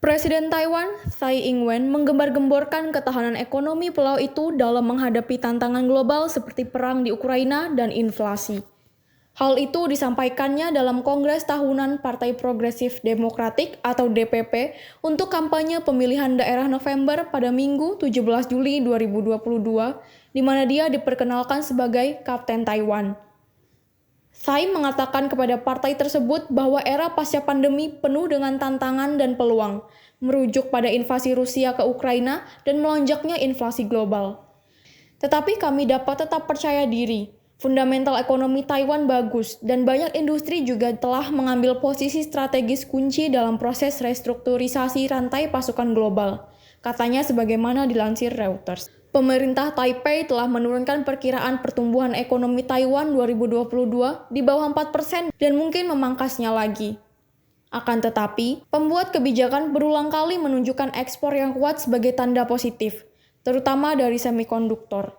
Presiden Taiwan, Tsai Ing-wen, menggembar-gemborkan ketahanan ekonomi pulau itu dalam menghadapi tantangan global seperti perang di Ukraina dan inflasi. Hal itu disampaikannya dalam Kongres Tahunan Partai Progresif Demokratik atau DPP untuk kampanye pemilihan daerah November pada Minggu 17 Juli 2022, di mana dia diperkenalkan sebagai Kapten Taiwan. Tsai mengatakan kepada partai tersebut bahwa era pasca pandemi penuh dengan tantangan dan peluang, merujuk pada invasi Rusia ke Ukraina dan melonjaknya inflasi global. Tetapi kami dapat tetap percaya diri, fundamental ekonomi Taiwan bagus dan banyak industri juga telah mengambil posisi strategis kunci dalam proses restrukturisasi rantai pasokan global, katanya sebagaimana dilansir Reuters. Pemerintah Taipei telah menurunkan perkiraan pertumbuhan ekonomi Taiwan 2022 di bawah 4% dan mungkin memangkasnya lagi. Akan tetapi, pembuat kebijakan berulang kali menunjukkan ekspor yang kuat sebagai tanda positif, terutama dari semikonduktor.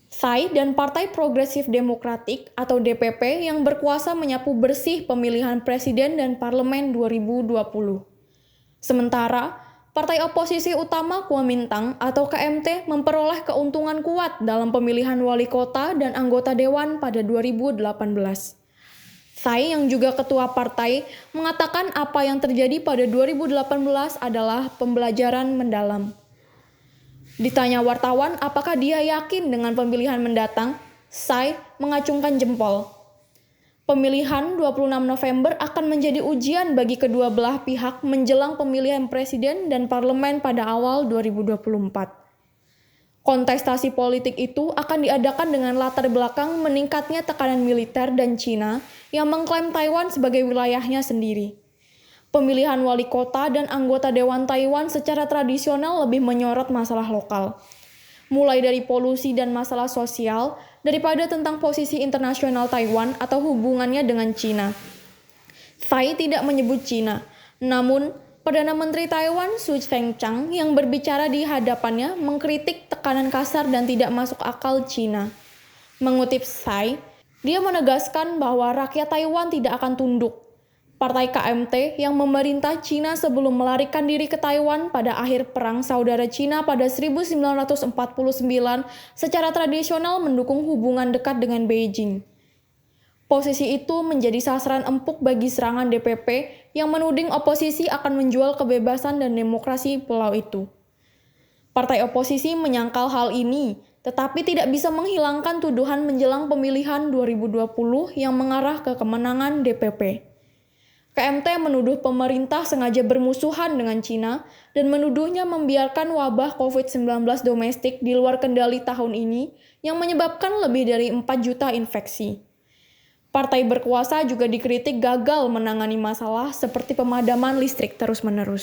Tsai dan Partai Progresif Demokratik atau DPP yang berkuasa menyapu bersih pemilihan presiden dan parlemen 2020. Sementara, partai oposisi utama Kuomintang atau KMT memperoleh keuntungan kuat dalam pemilihan wali kota dan anggota dewan pada 2018. Tsai yang juga ketua partai mengatakan apa yang terjadi pada 2018 adalah pembelajaran mendalam. Ditanya wartawan apakah dia yakin dengan pemilihan mendatang, Tsai mengacungkan jempol. Pemilihan 26 November akan menjadi ujian bagi kedua belah pihak menjelang pemilihan presiden dan parlemen pada awal 2024. Kontestasi politik itu akan diadakan dengan latar belakang meningkatnya tekanan militer dan Cina yang mengklaim Taiwan sebagai wilayahnya sendiri. Pemilihan wali kota dan anggota Dewan Taiwan secara tradisional lebih menyorot masalah lokal, mulai dari polusi dan masalah sosial, daripada tentang posisi internasional Taiwan atau hubungannya dengan Cina. Tsai tidak menyebut Cina, namun Perdana Menteri Taiwan Su Tseng-chang yang berbicara di hadapannya mengkritik tekanan kasar dan tidak masuk akal Cina. Mengutip Tsai, dia menegaskan bahwa rakyat Taiwan tidak akan tunduk. Partai KMT yang memerintah Cina sebelum melarikan diri ke Taiwan pada akhir Perang Saudara Cina pada 1949 secara tradisional mendukung hubungan dekat dengan Beijing. Posisi itu menjadi sasaran empuk bagi serangan DPP yang menuding oposisi akan menjual kebebasan dan demokrasi pulau itu. Partai oposisi menyangkal hal ini, tetapi tidak bisa menghilangkan tuduhan menjelang pemilihan 2020 yang mengarah ke kemenangan DPP. KMT menuduh pemerintah sengaja bermusuhan dengan Cina dan menuduhnya membiarkan wabah COVID-19 domestik di luar kendali tahun ini yang menyebabkan lebih dari 4 juta infeksi. Partai berkuasa juga dikritik gagal menangani masalah seperti pemadaman listrik terus-menerus.